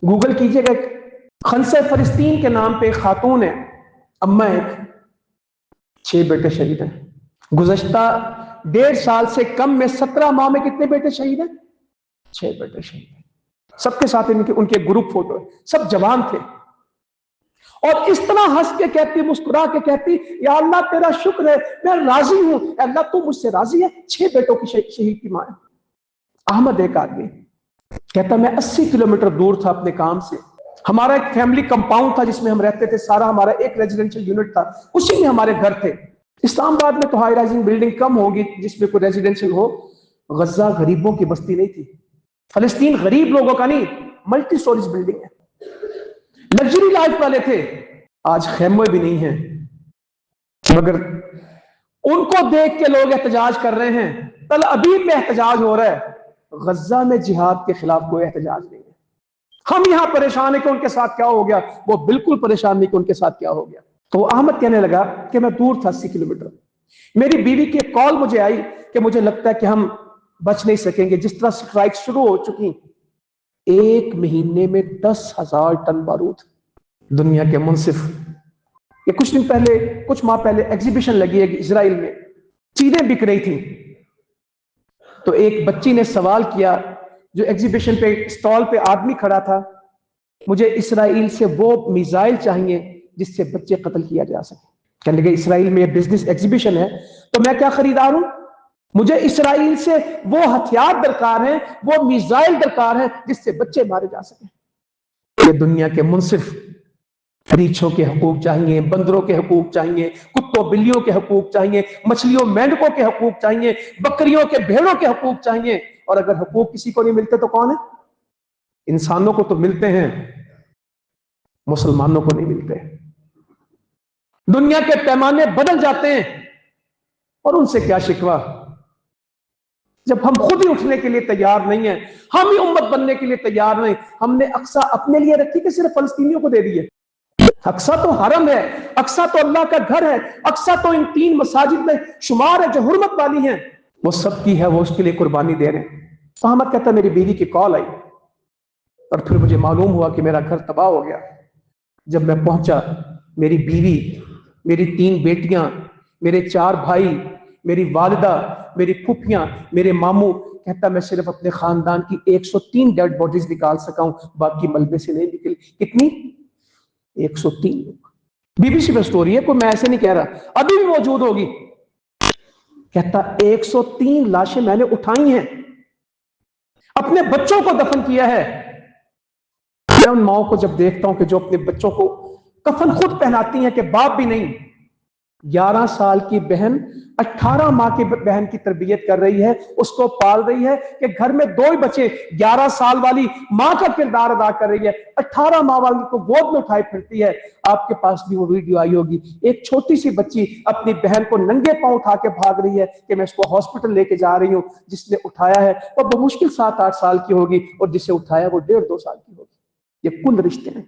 Google کیجئے گا، خنسہ فلسطین کے نام پہ خاتون ہے، اما ایک، 6 بیٹے شہید ہیں۔ گزشتہ 1.5 سال سے کم میں 17 ماہ میں کتنے بیٹے شہید ہیں؟ 6 بیٹے شہید ہیں۔ سب کے ساتھ ان کے گروپ فوٹو ہے، سب جوان تھے، اور اس طرح ہنس کے کہتی، مسکرا کے کہتی، یا اللہ تیرا شکر ہے، میں راضی ہوں، اے اللہ تو مجھ سے راضی ہے۔ 6 بیٹوں کی شہید کی ماں ہے۔ احمد ایک آدمی کہتا میں 80 کلومیٹر دور تھا اپنے کام سے، ہمارا ایک فیملی کمپاؤنڈ تھا جس میں ہم رہتے تھے، سارا ہمارا ایک ریزیڈنشل یونٹ تھا، اسی میں ہمارے گھر تھے۔ اسلام آباد میں تو ہائی رائزنگ بلڈنگ کم ہوگی جس میں کوئی ریزیڈنشل ہو، غزہ غریبوں کی بستی نہیں تھی، فلسطین غریب لوگوں کا نہیں، ملٹی سٹوریز بلڈنگ ہے، لگژری لائف والے تھے۔ آج خیمے بھی نہیں ہیں، مگر ان کو دیکھ کے لوگ احتجاج کر رہے ہیں۔ تل ابیب میں احتجاج ہو رہا ہے، غزہ میں جہاد کے خلاف کوئی احتجاج نہیں ہے۔ ہم یہاں پریشان ہیں کہ ان کے ساتھ کیا ہو گیا، وہ بالکل پریشان نہیں کہ ان کے ساتھ کیا ہو گیا۔ تو احمد کہنے لگا کہ میں دور تھا 80 کلومیٹر، میری بیوی کی ایک کال مجھے آئی کہ مجھے لگتا ہے کہ ہم بچ نہیں سکیں گے، جس طرح سٹرائک شروع ہو چکی، 1 مہینے میں 10,000 ٹن بارود۔ دنیا کے منصف، یہ کچھ ماہ پہلے ایگزیبیشن لگی ہے اسرائیل میں، چیزیں بک رہی تھی، تو ایک بچی نے سوال کیا جو ایگزیبیشن پہ سٹال پہ آدمی کھڑا تھا، مجھے اسرائیل سے وہ میزائل چاہیے جس سے بچے قتل کیا جا سکے۔ کہنے لگے اسرائیل میں یہ بزنس ایگزیبیشن ہے تو میں کیا خریدار ہوں، مجھے اسرائیل سے وہ ہتھیار درکار ہیں، وہ میزائل درکار ہیں جس سے بچے مارے جا سکیں۔ یہ دنیا کے منصف، ریچھوں کے حقوق چاہیے، بندروں کے حقوق چاہیے، کتوں بلیوں کے حقوق چاہیے، مچھلیوں مینڈکوں کے حقوق چاہیے، بکریوں کے بھیڑوں کے حقوق چاہیے، اور اگر حقوق کسی کو نہیں ملتے تو کون ہے؟ انسانوں کو تو ملتے ہیں، مسلمانوں کو نہیں ملتے۔ دنیا کے پیمانے بدل جاتے ہیں، اور ان سے کیا شکوہ جب ہم خود ہی اٹھنے کے لیے تیار نہیں ہیں، ہم ہی امت بننے کے لیے تیار نہیں۔ ہم نے اقصی اپنے لیے رکھی کہ صرف فلسطینیوں کو دے دی ہے؟ اقصی تو حرم ہے، اقصی تو اللہ کا گھر ہے، اقصی تو ان 3 مساجد میں شمار ہے جو حرمت والی ہیں، وہ سب کی ہے، وہ اس کے لیے قربانی دے رہے ہیں۔ احمد کہتا میری بیوی کی کال آئی اور پھر مجھے معلوم ہوا کہ میرا گھر تباہ ہو گیا۔ جب میں پہنچا، میری بیوی، میری 3 بیٹیاں، میرے 4 بھائی، میری والدہ، میری پھوپھیاں، میرے ماموں، کہتا میں صرف اپنے خاندان کی 103 ڈیڈ باڈیز نکال سکا ہوں، باقی ملبے سے نہیں نکلی۔ کتنی؟ 103 لوگ۔ بی بی سی میں سٹوری ہے، کوئی میں ایسے نہیں کہہ رہا، ابھی بھی موجود ہوگی۔ کہتا 103 لاشیں میں نے اٹھائی ہیں، اپنے بچوں کو دفن کیا ہے۔ میں ان ماؤں کو جب دیکھتا ہوں کہ جو اپنے بچوں کو کفن خود پہناتی ہیں کہ باپ بھی نہیں، 11 سال کی بہن 18 ماہ کی بہن کی تربیت کر رہی ہے، اس کو پال رہی ہے کہ گھر میں 2 ہی بچے، 11 سال والی ماں کا کردار ادا کر رہی ہے، 18 ماہ والی کو گود میں اٹھائے پھرتی ہے۔ آپ کے پاس بھی وہ ویڈیو آئی ہوگی، ایک چھوٹی سی بچی اپنی بہن کو ننگے پاؤں اٹھا کے بھاگ رہی ہے کہ میں اس کو ہاسپٹل لے کے جا رہی ہوں۔ جس نے اٹھایا ہے وہ بمشکل 7-8 سال کی ہوگی، اور جسے اٹھایا وہ 1.5-2 سال کی ہوگی۔ یہ کل رشتے ہیں۔